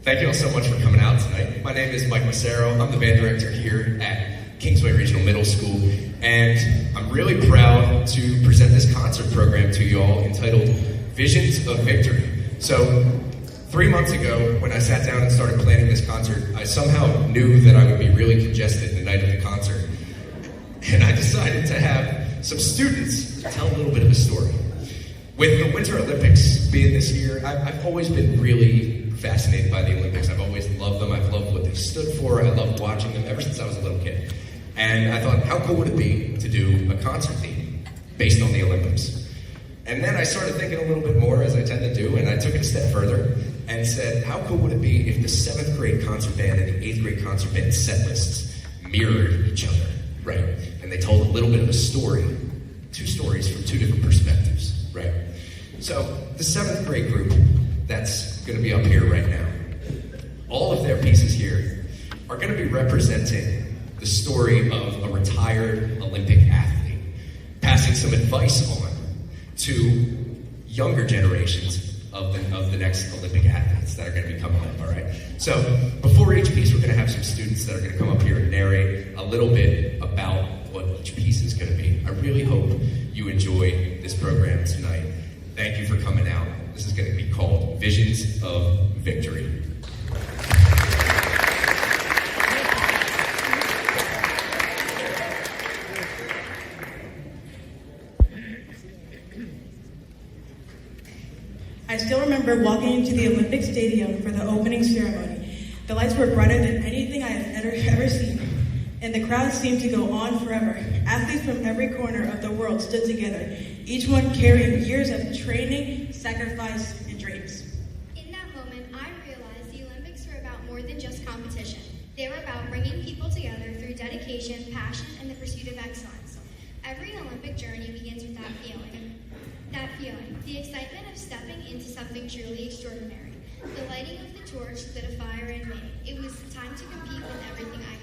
Thank you all so much for coming out tonight. My name is Mike Massaro. I'm the band director here at Kingsway Regional Middle School, and I'm really proud to present this concert program to you all entitled Visions of Victory. So, 3 months ago, when I sat down and started planning this concert, I somehow knew that I would be really congested the night of the concert. And I decided to have some students tell a little bit of a story. With the Winter Olympics being this year, I've always been really fascinated by the Olympics. I've always loved them. I've loved what they stood for. I loved watching them ever since I was a little kid. And I thought, how cool would it be to do a concert theme based on the Olympics? And then I started thinking a little bit more, as I tend to do, and I took it a step further and said, how cool would it be if the 7th grade concert band and the 8th grade concert band set lists mirrored each other, right? And they told a little bit of a story, 2 stories from 2 different perspectives, right? So the 7th grade group that's going to be up here right now, all of their pieces here are going to be representing the story of a retired Olympic athlete, passing some advice on to younger generations of the next Olympic athletes that are going to be coming up, all right? So before each piece, we're going to have some students that are going to come up here and narrate a little bit about what each piece is going to be. I really hope you enjoy this program tonight. Thank you for coming out. This is going to be called Visions of Victory. I still remember walking into the Olympic Stadium for the opening ceremony. The lights were brighter than anything I had ever seen, and the crowd seemed to go on forever. Athletes from every corner of the world stood together, each one carrying years of training, sacrifice, and dreams. In that moment, I realized the Olympics were about more than just competition. They were about bringing people together through dedication, passion, and the pursuit of excellence. Every Olympic journey begins with that feeling, the excitement of stepping into something truly extraordinary. The lighting of the torch lit a fire in me. It was time to compete with everything I had.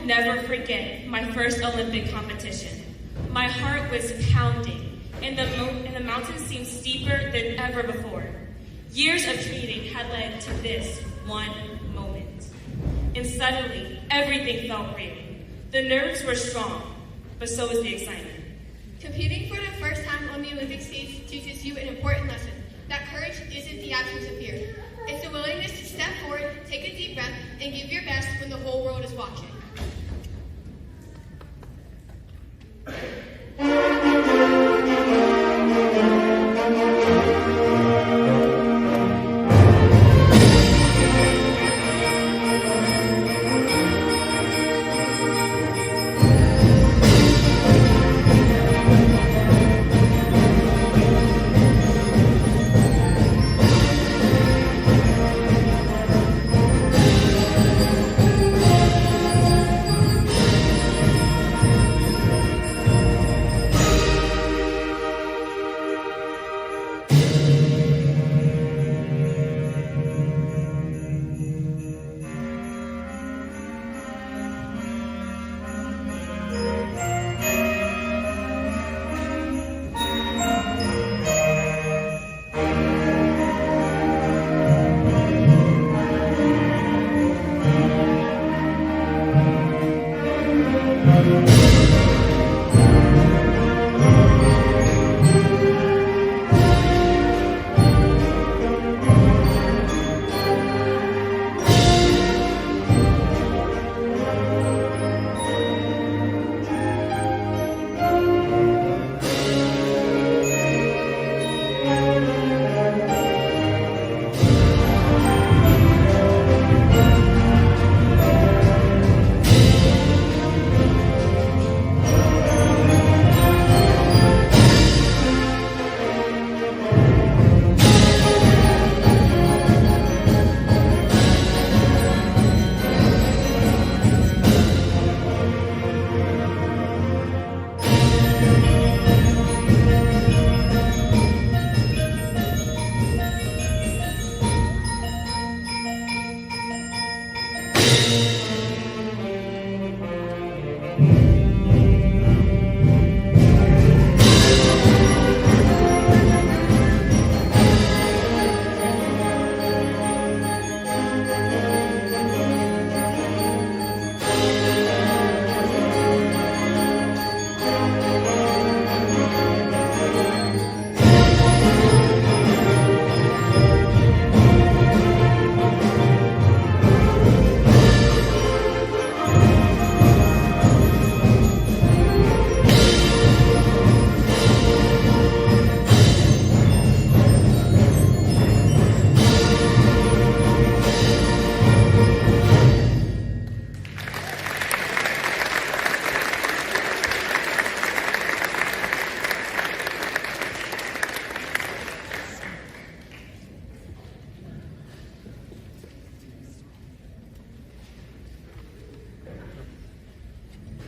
never forget my first Olympic competition. My heart was pounding, and the mountain seemed steeper than ever before. Years of training had led to this one moment. And suddenly, everything felt real. The nerves were strong, but so was the excitement. Competing for the first time on the Olympic stage teaches you an important lesson, that courage isn't the absence of fear. It's the willingness to step forward, take a deep breath, and give your best when the whole world is watching.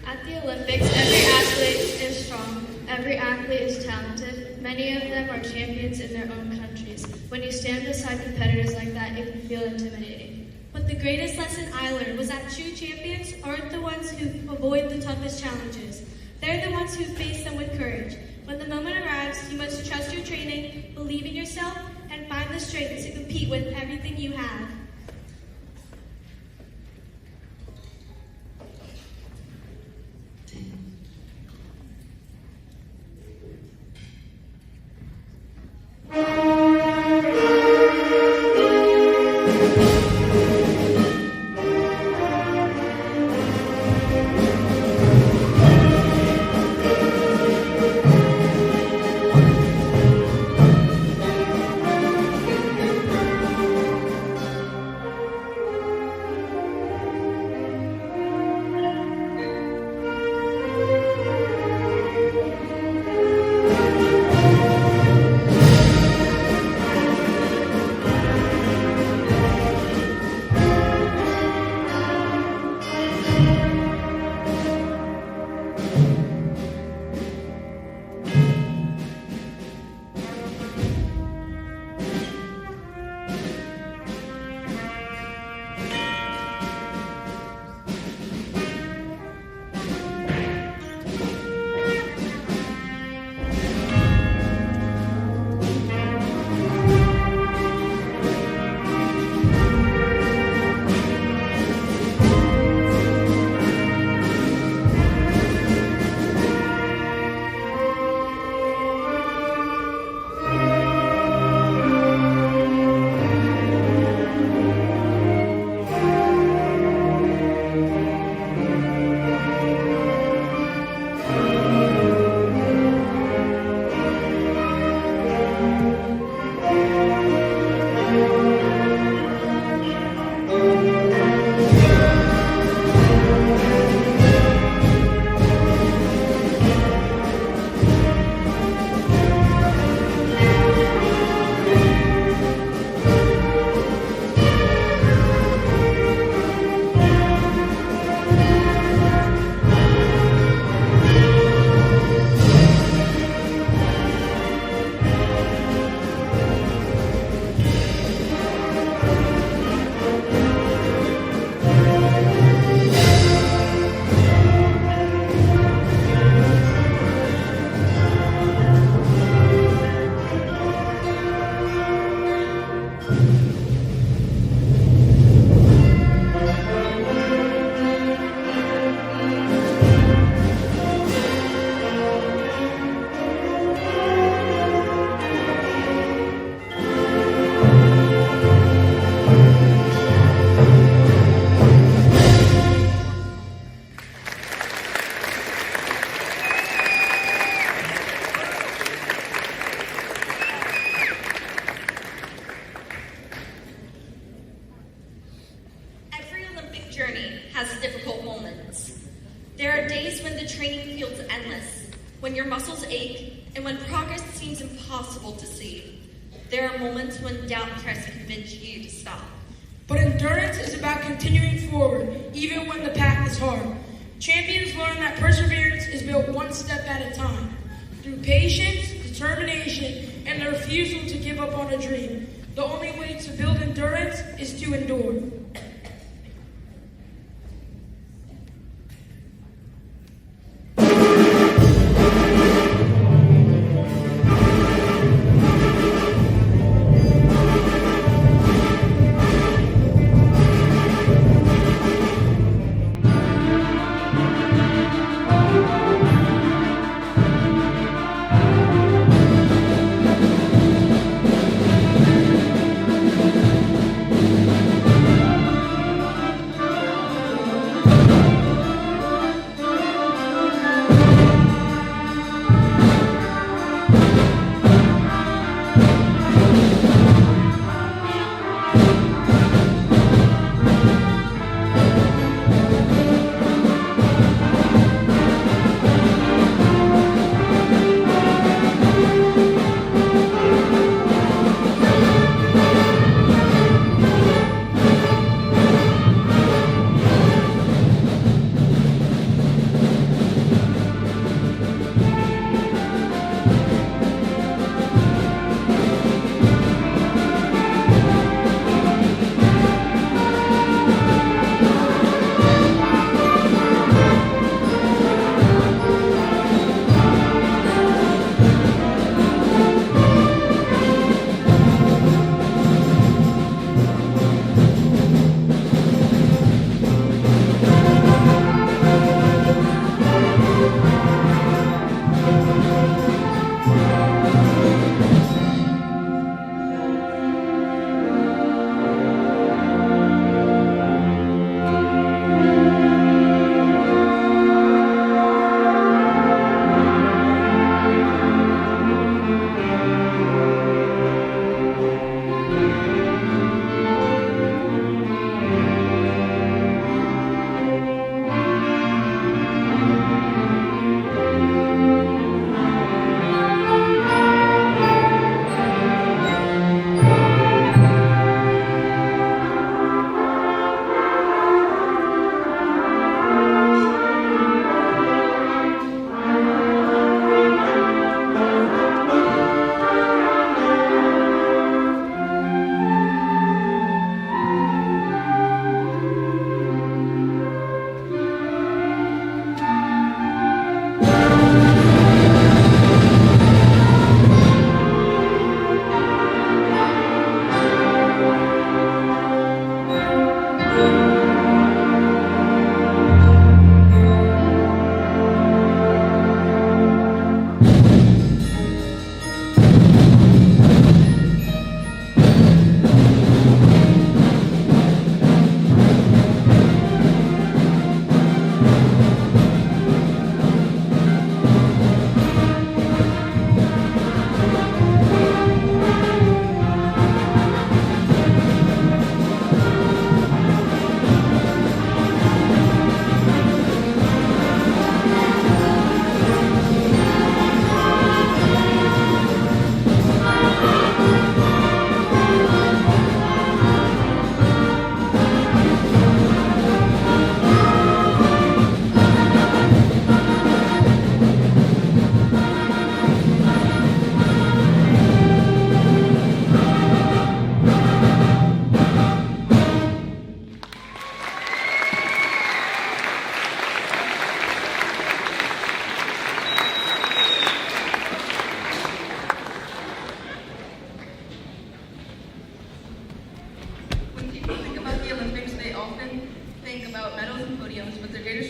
At the Olympics, every athlete is strong, every athlete is talented. Many of them are champions in their own countries. When you stand beside competitors like that, it can feel intimidating. But the greatest lesson I learned was that true champions aren't the ones who avoid the toughest challenges. They're the ones who face them with courage. When the moment arrives, you must trust your training, believe in yourself, and find the strength to compete with everything you have. Every Olympic journey has difficult moments. There are days when the training feels endless, when your muscles ache, and when progress seems impossible to see. There are moments when doubt tries to convince you to stop. But endurance is about continuing forward, even when the path is hard. Champions learn that perseverance is built one step at a time, through patience, determination, and the refusal to give up on a dream. The only way to build endurance is to endure.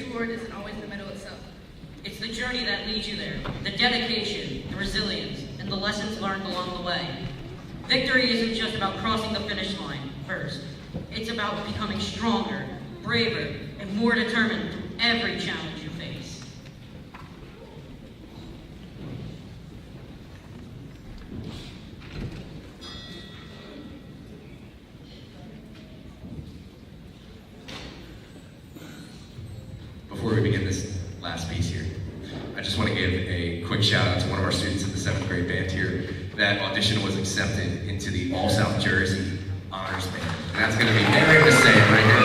reward isn't always the medal itself. It's the journey that leads you there, the dedication, the resilience, and the lessons learned along the way. Victory isn't just about crossing the finish line first. It's about becoming stronger, braver, and more determined through every challenge you face. Before we begin this last piece here, I just want to give a quick shout out to one of our students in the 7th grade band here. That audition was accepted into the All South Jersey Honors Band. And that's going to be Mary Massey right here.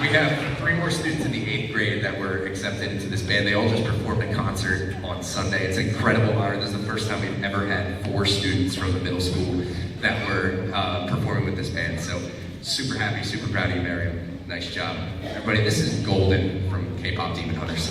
We have 3 more students in the 8th grade that were accepted into this band. They all just performed a concert on Sunday. It's an incredible honor. This is the first time we've ever had 4 students from the middle school that were performing with this band. So super happy, super proud of you, Miriam. Nice job. Everybody, this is Golden from K-Pop Demon Hunters.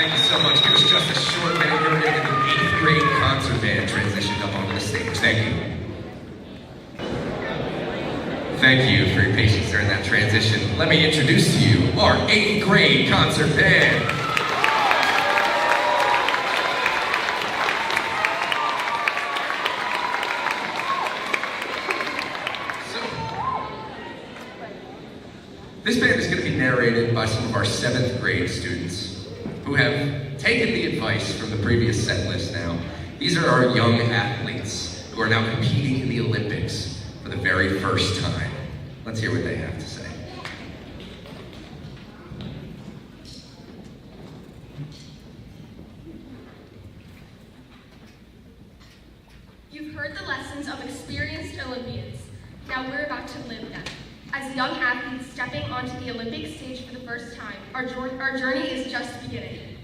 Thank you so much. Give us just a short minute. You're going to get the 8th grade concert band transitioned up onto the stage. Thank you. Thank you for your patience during that transition. Let me introduce to you our 8th grade concert band. This band is going to be narrated by some of our 7th grade students who have taken the advice from the previous set list now. These are our young athletes who are now competing in the Olympics for the very first time. Let's hear what they have to say. You've heard the lessons of experienced Olympians. Now we're about to live them. As young athletes stepping onto the Olympic stage for the first time, our journey is just beginning.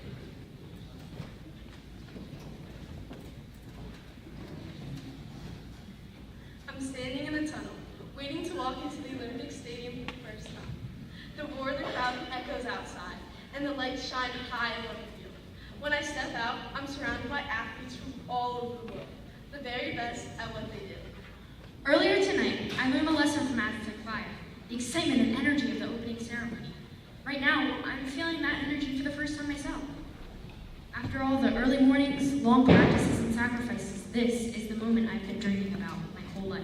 I'm standing in a tunnel, waiting to walk into the Olympic Stadium for the first time. The roar of the crowd echoes outside, and the lights shine high above the field. When I step out, I'm surrounded by athletes from all over the world, the very best at what they do. Earlier tonight, I learned a lesson from Aztec Fire, the excitement and energy of the opening ceremony. Right now, I'm feeling that energy for the first time myself. After all the early mornings, long practices, and sacrifices, this is the moment I've been dreaming about my whole life.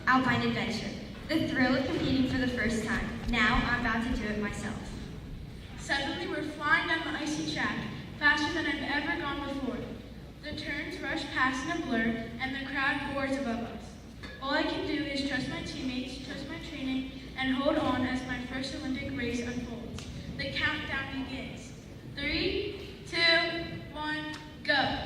Alpine adventure. The thrill of competing for the first time. Now I'm about to do it myself. Suddenly we're flying down the icy track, faster than I've ever gone before. The turns rush past in a blur, and the crowd roars above us. All I can do is trust my teammates, trust my training, and hold on as my first Olympic race unfolds. The countdown begins. 3, 2, 1, go!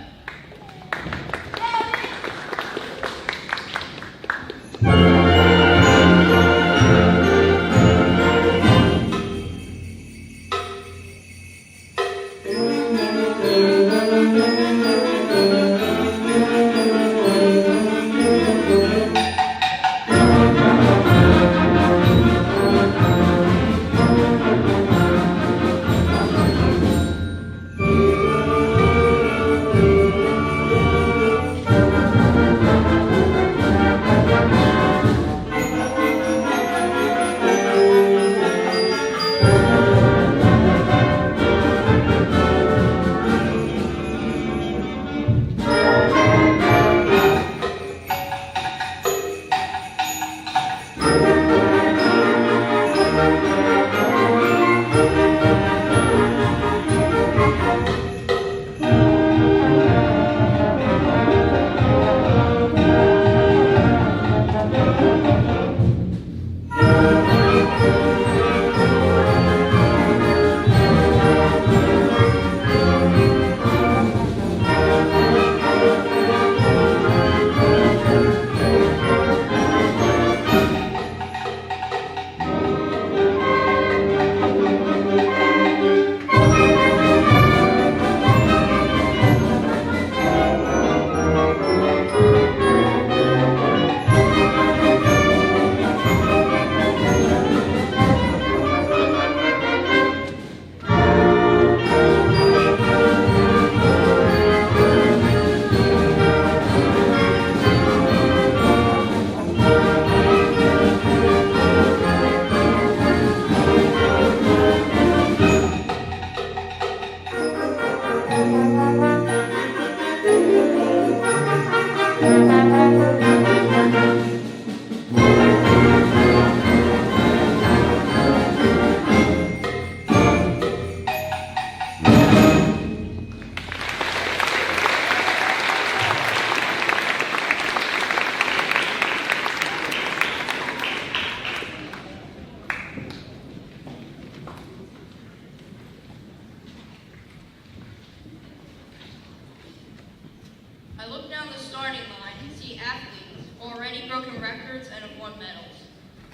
I look down the starting line and see athletes who already broken records and have won medals.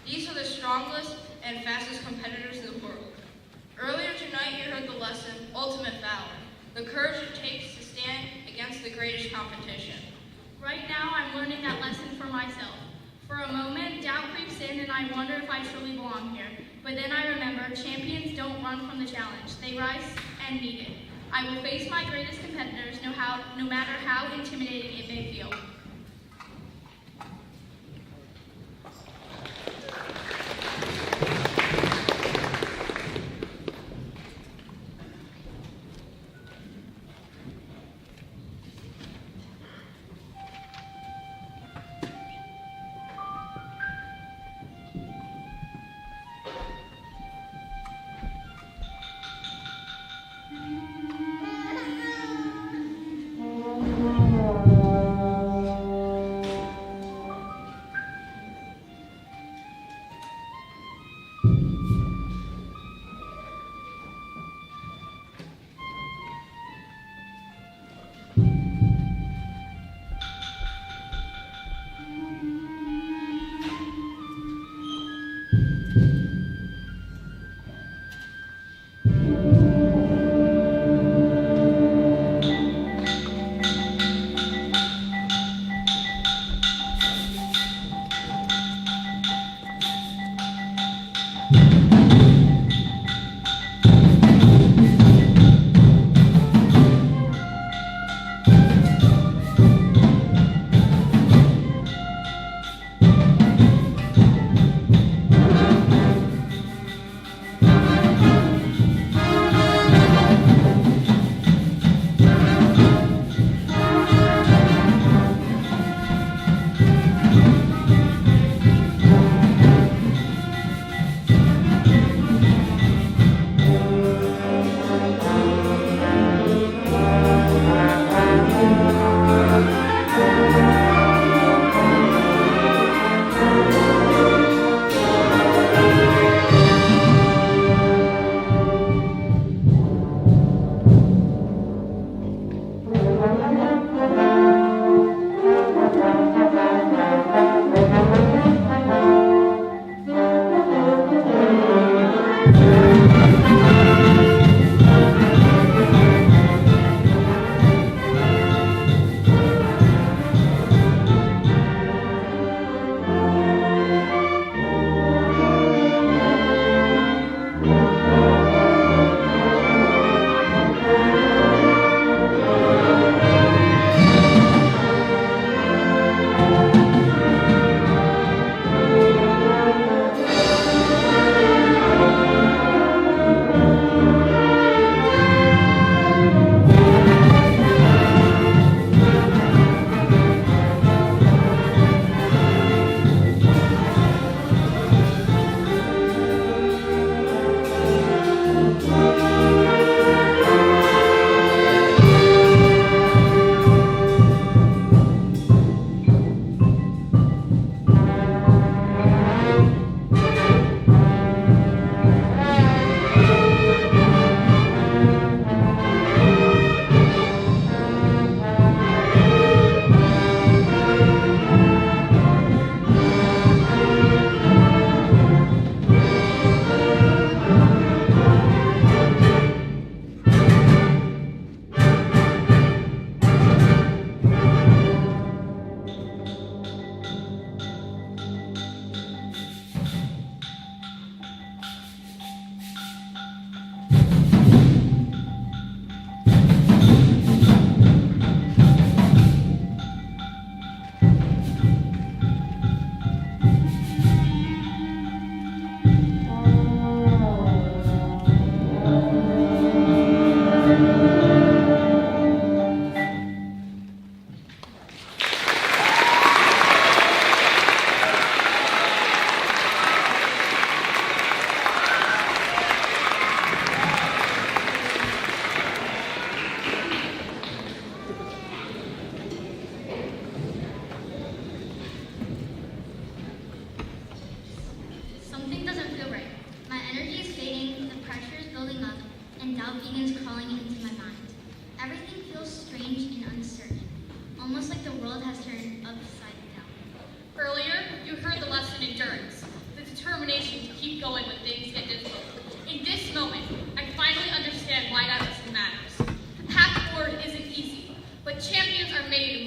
These are the strongest and fastest competitors in the world. Earlier tonight, you heard the lesson, Ultimate Valor, the courage it takes to stand against the greatest competition. Right now, I'm learning that lesson for myself. For a moment, doubt creeps in and I wonder if I truly belong here. But then I remember, champions don't run from the challenge. They rise and meet it. I will face my greatest competitors no matter how intimidating it may feel.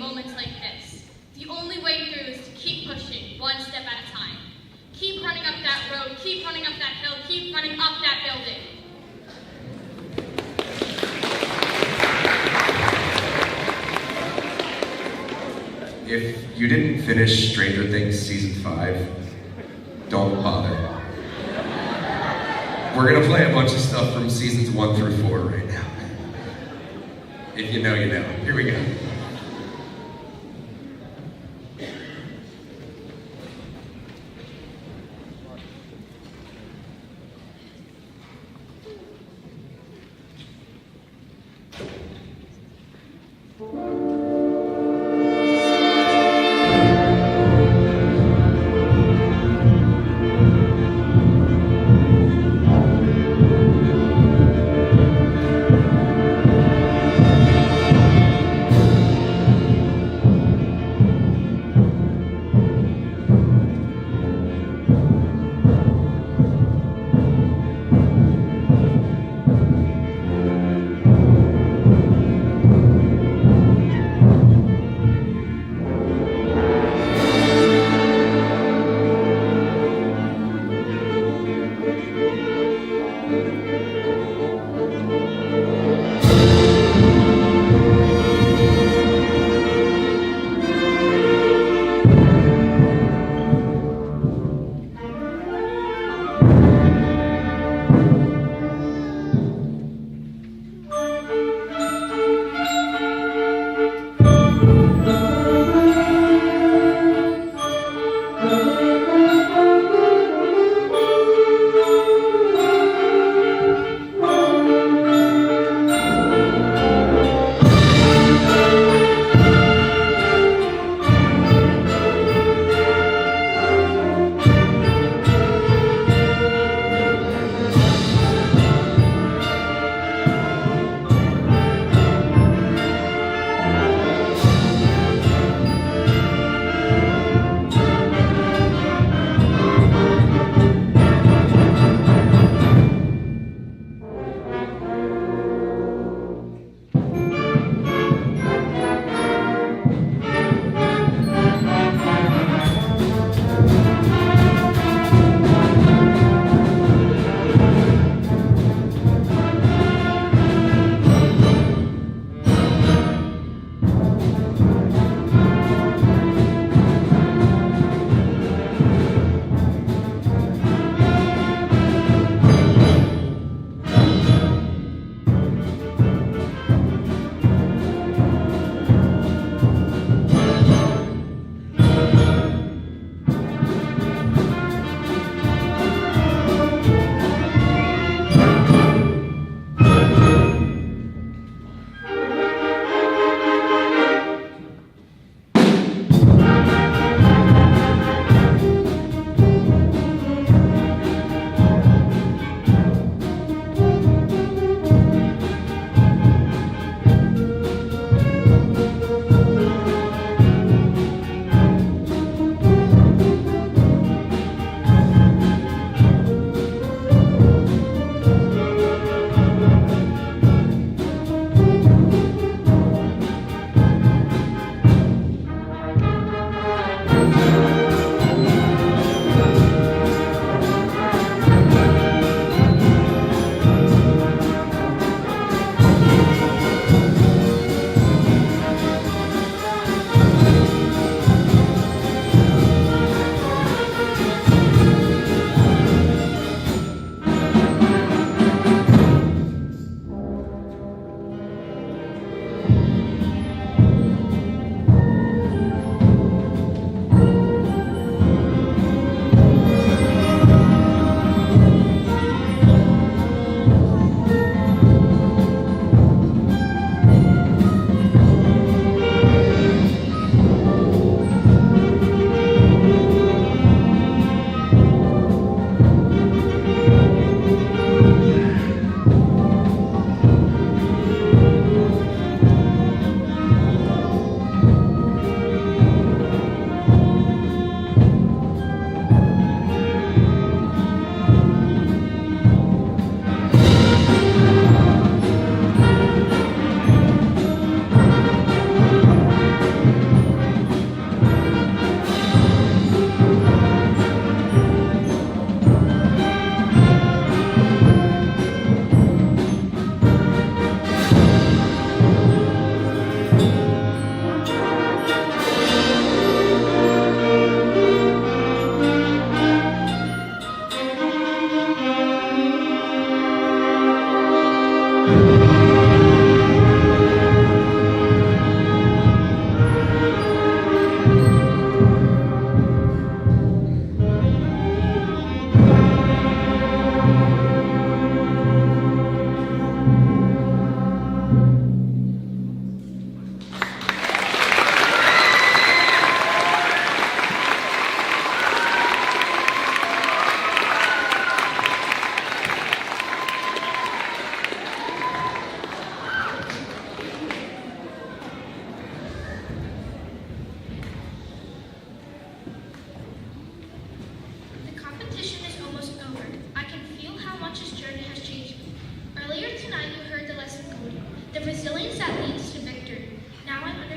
moments like this. The only way through is to keep pushing, one step at a time. Keep running up that road, keep running up that hill, keep running up that building. If you didn't finish Stranger Things Season 5, don't bother. We're gonna play a bunch of stuff from Seasons 1 through 4 right now. If you know, you know. Here we go.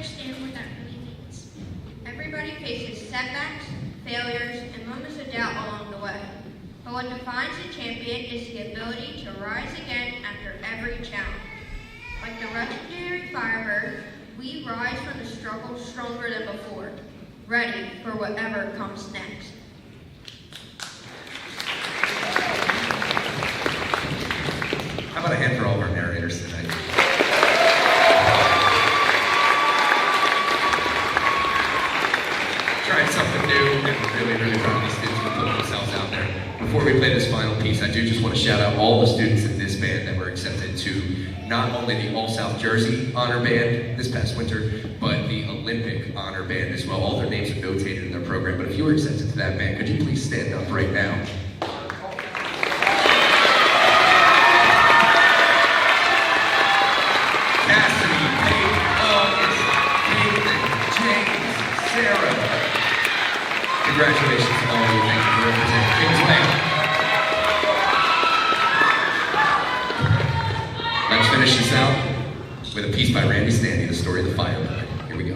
understand what that really means. Everybody faces setbacks, failures, and moments of doubt along the way. But what defines a champion is the ability to rise again after every challenge. Like the legendary Firebird, we rise from the struggle stronger than before, ready for whatever comes next. How about a hand for all of our narrators tonight? Trying something new and really proud of these students who put themselves out there. Before we play this final piece, I do just want to shout out all the students in this band that were accepted to not only the All-South Jersey Honor Band this past winter, but the Olympic Honor Band as well. All their names are notated in their program, but if you were accepted to that band, could you please stand up right now? Cassidy, Paige, August, Caitlin, James, Sarah. Congratulations to all of you. Thank you for representing Kingsway. Let's finish this out with a piece by Randy Stanley, The Story of the Firebird. Here we go.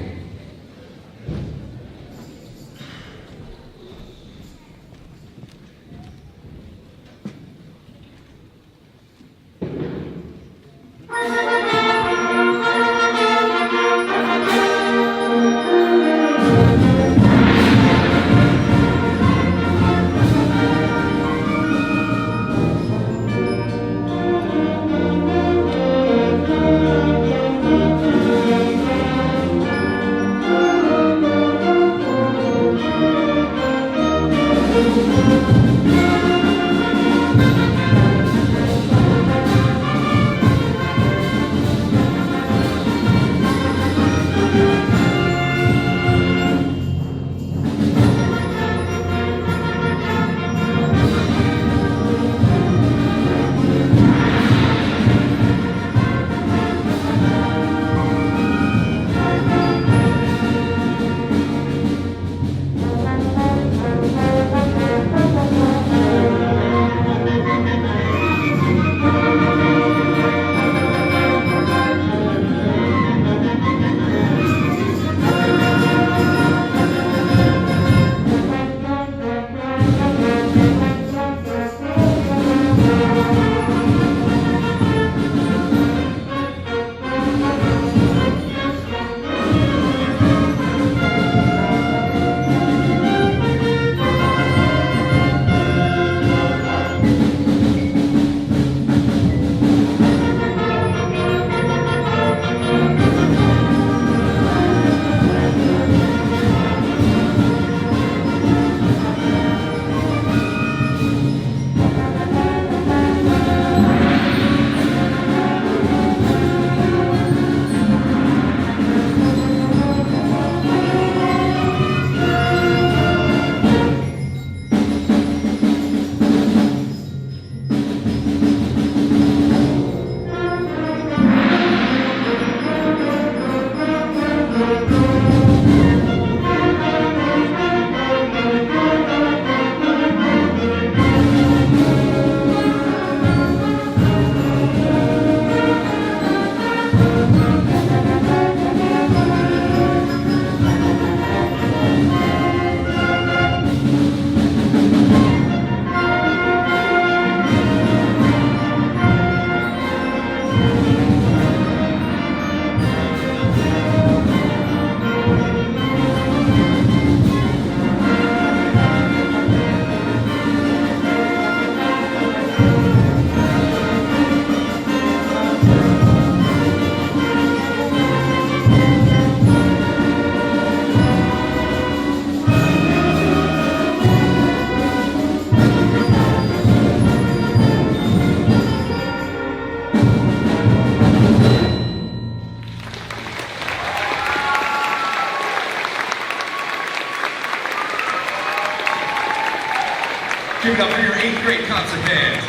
Give it up for your 8th grade concert band.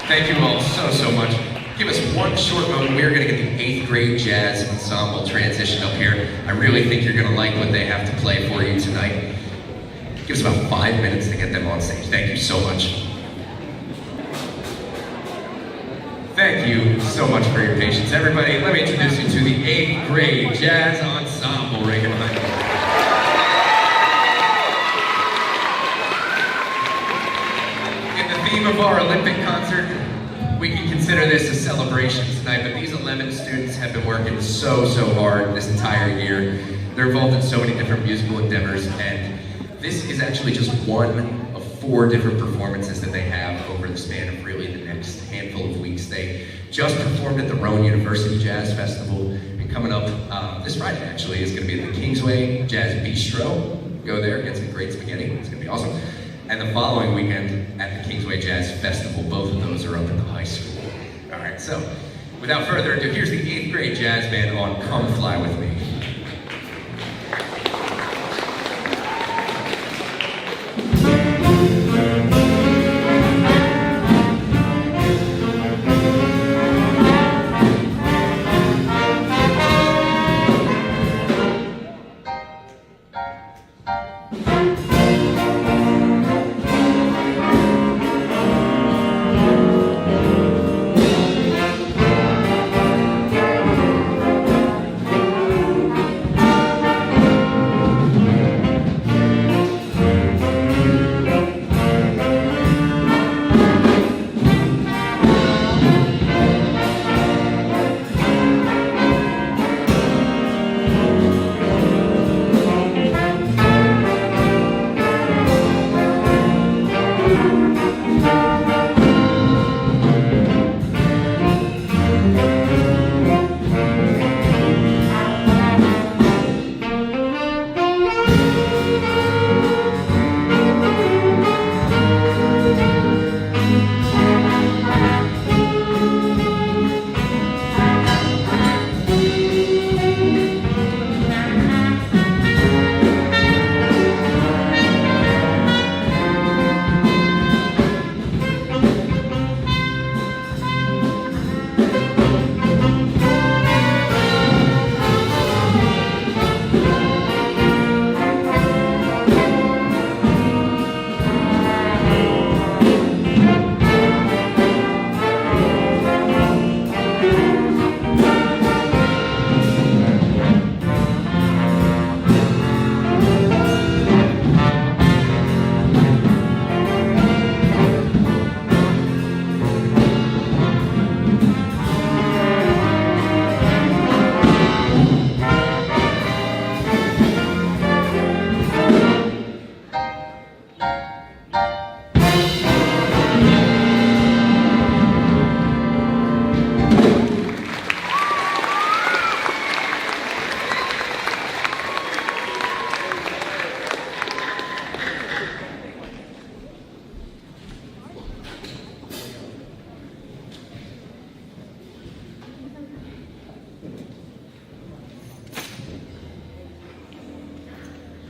Thank you all so much. Give us one short moment. We're going to get the 8th grade jazz ensemble transition up here. I really think you're going to like what they have to play for you tonight. Give Give us about 5 minutes to get them on stage. Thank you so much. Thank you so much for your patience. Everybody, let me introduce you to the 8th grade jazz ensemble right here behind me. In the theme of our Olympic concert, we can consider this a celebration tonight, but these 11 students have been working so hard this entire year. They're involved in so many different musical endeavors, and this is actually just one of 4 different performances that they have over the span of really the next handful of weeks. They just performed at the Rowan University Jazz Festival, and coming up this Friday actually is going to be at the Kingsway Jazz Bistro. Go there, get some great spaghetti, it's going to be awesome. And the following weekend at the Kingsway Jazz Festival, both of those are up at the high school. All right, so without further ado, here's the 8th grade jazz band on Come Fly With Me.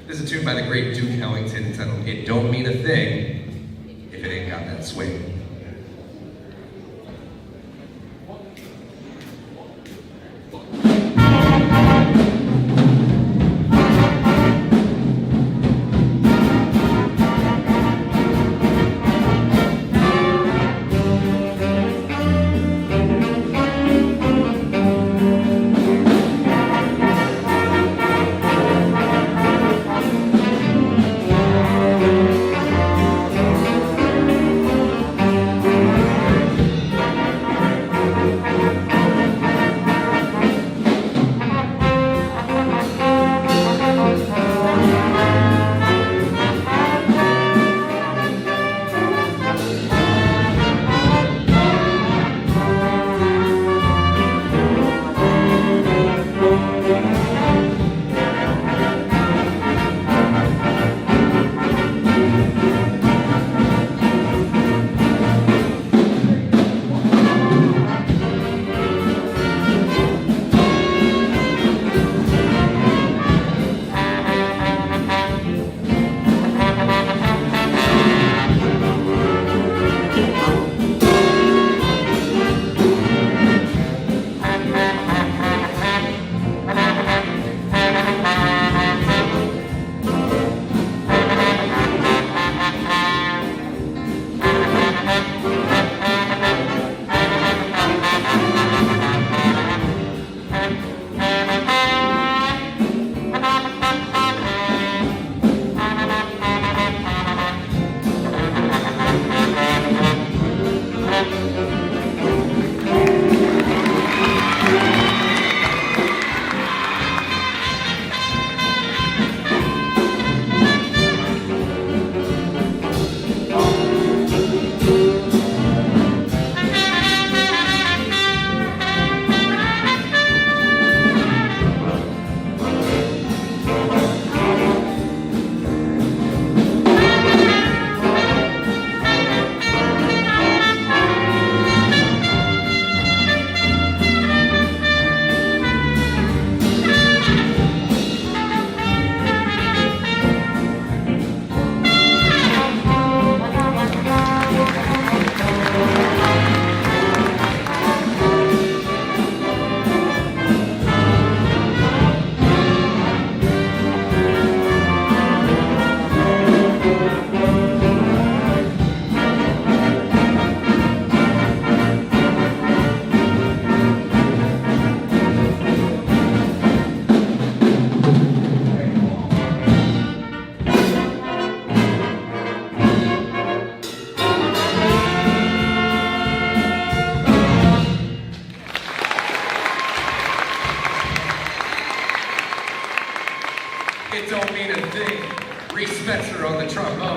This is a tune by the great Duke Ellington entitled It Don't Mean a Thing If It Ain't Got That Swing.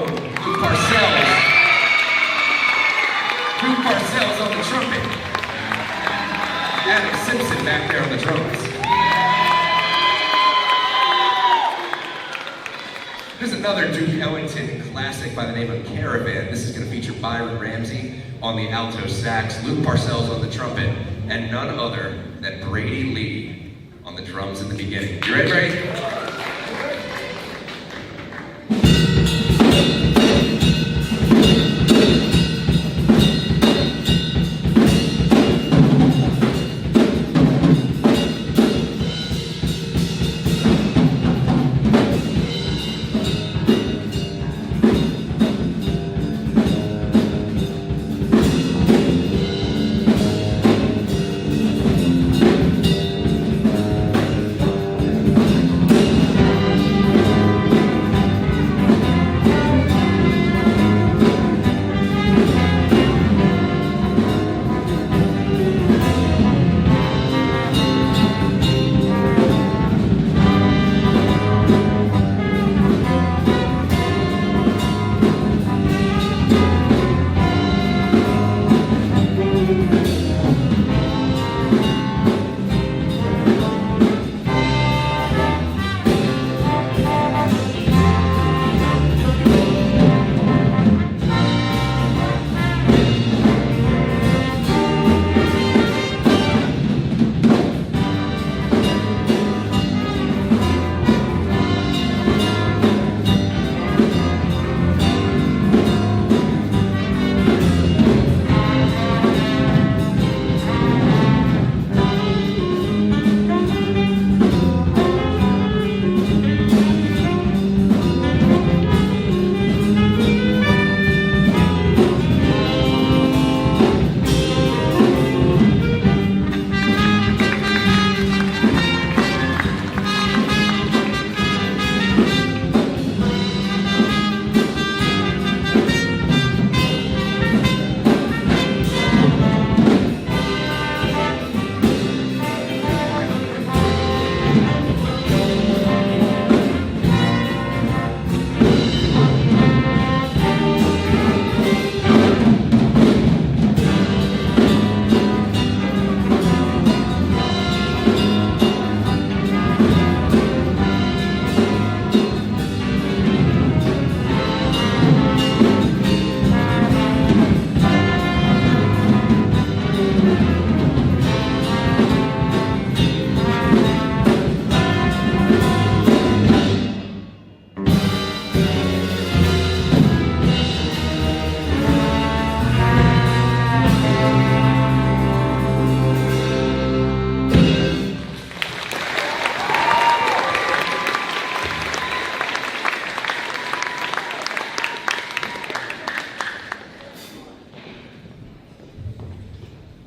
own Luke Parcells. Luke Parcells on the trumpet. Adam Simpson back there on the drums. There's another Duke Ellington classic by the name of Caravan. This is going to feature Byron Ramsey on the alto sax, Luke Parcells on the trumpet, and none other than Brady Lee on the drums in the beginning. You ready, Brady?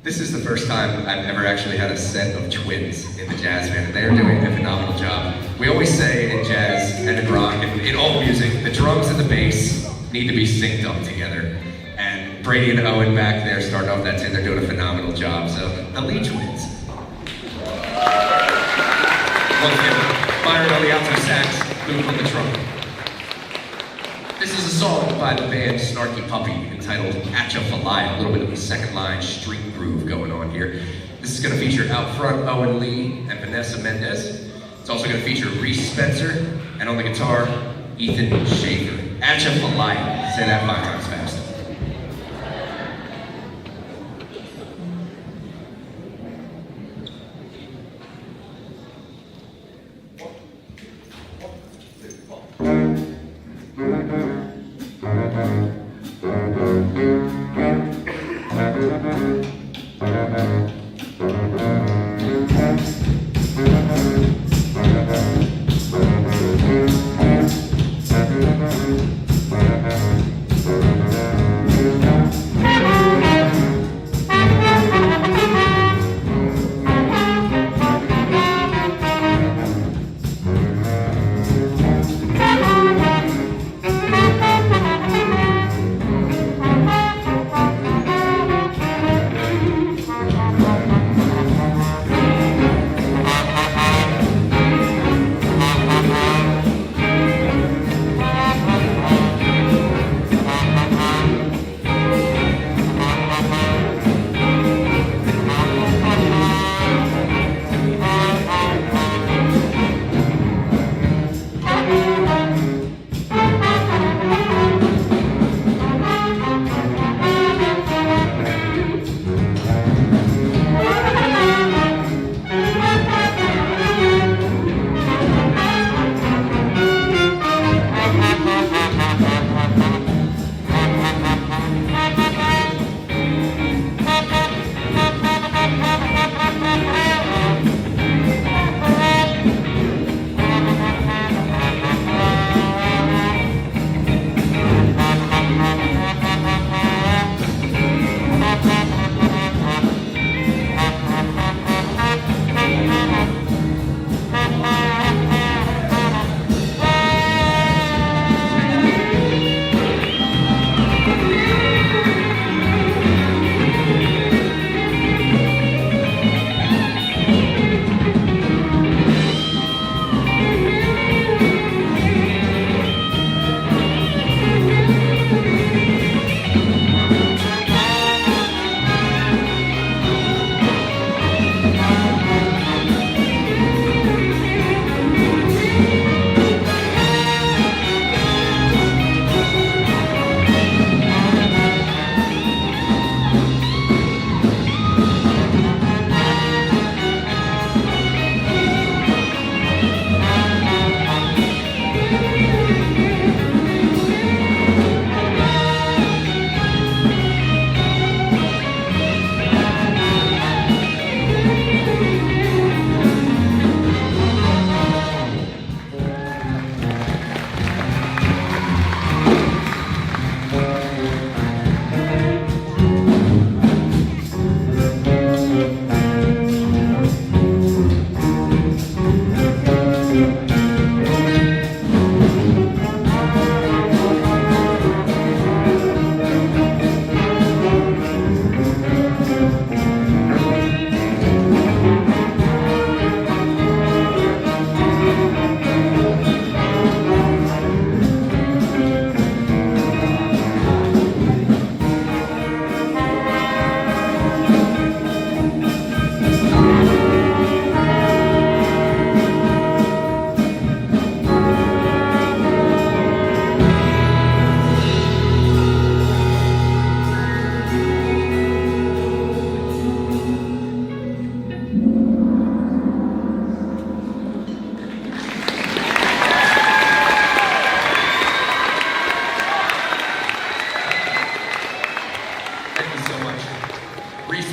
This is the first time I've ever actually had a set of twins in the jazz band. They are doing a phenomenal job. We always say in jazz and in rock and in all music, the drums and the bass need to be synced up together. And Brady and Owen back there starting off that tune, they're doing a phenomenal job. So, the Lee twins. Once again, Byron on the alto sax, Luke on the trumpet. This is a song by the band Snarky Puppy entitled Atcha Falaya, a little bit of a second line street groove going on here. This is going to feature out front Owen Lee and Vanessa Mendez. It's also going to feature Reese Spencer, and on the guitar, Ethan Schaefer. Atcha Falaya. Say that 5 times fast.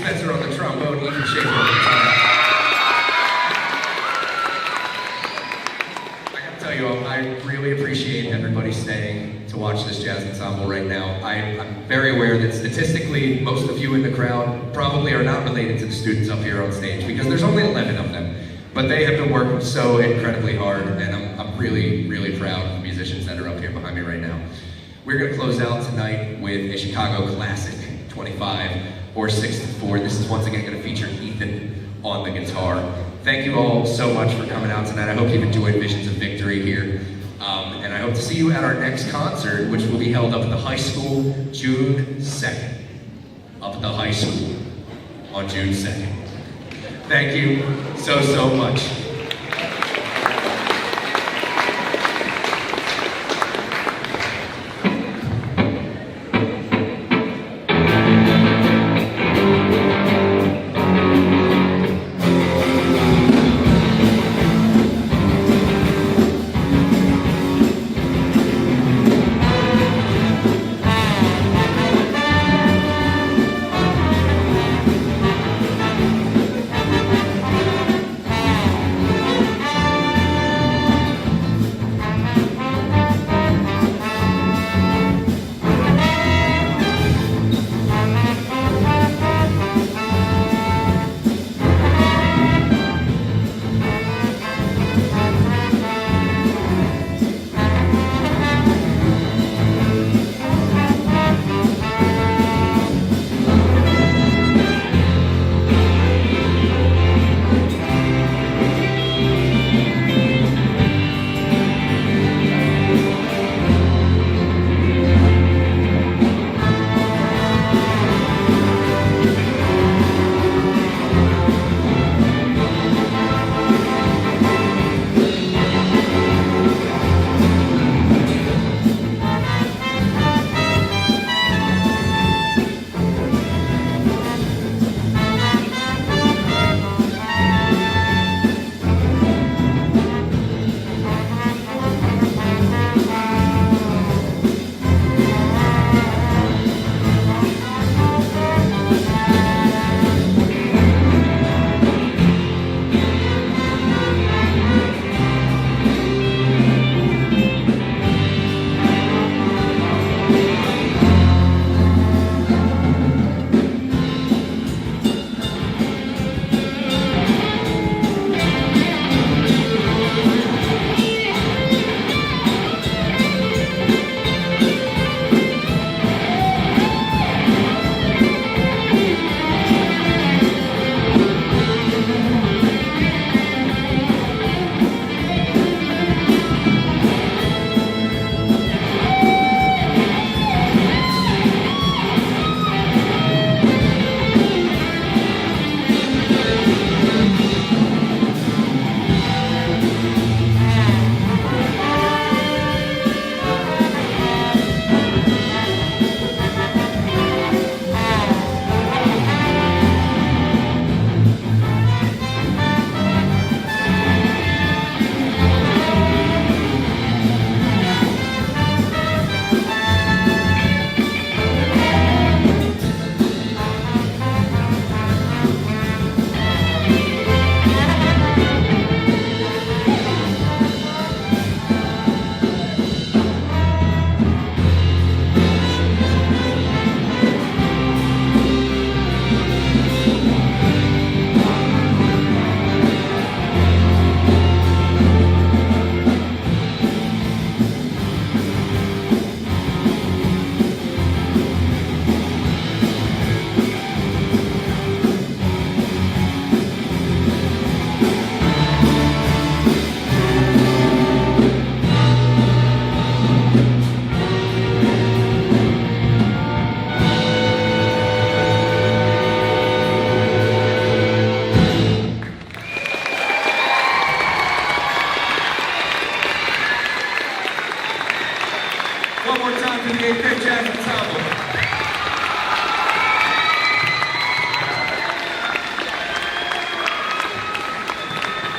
Spencer on the trombone, Ethan Schaefer on the guitar. I gotta tell you, I really appreciate everybody staying to watch this jazz ensemble right now. I'm very aware that statistically, most of you in the crowd probably are not related to the students up here on stage because there's only 11 of them. But they have been working so incredibly hard, and I'm really, really proud of the musicians that are up here behind me right now. We're gonna close out tonight with a Chicago classic, 25 or 64. This is once again gonna feature Ethan on the guitar. Thank you all so much for coming out tonight. I hope you've enjoyed Visions of Victory here. And I hope to see you at our next concert, which will be held up at the high school June 2nd. Up at the high school on June 2nd. Thank you so much.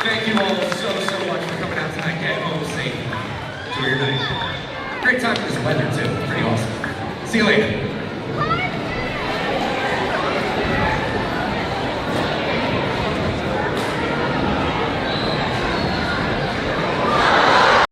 Thank you all so much for coming out tonight. Get home safe. Enjoy your night. Great time for this weather too. Pretty awesome. See you later.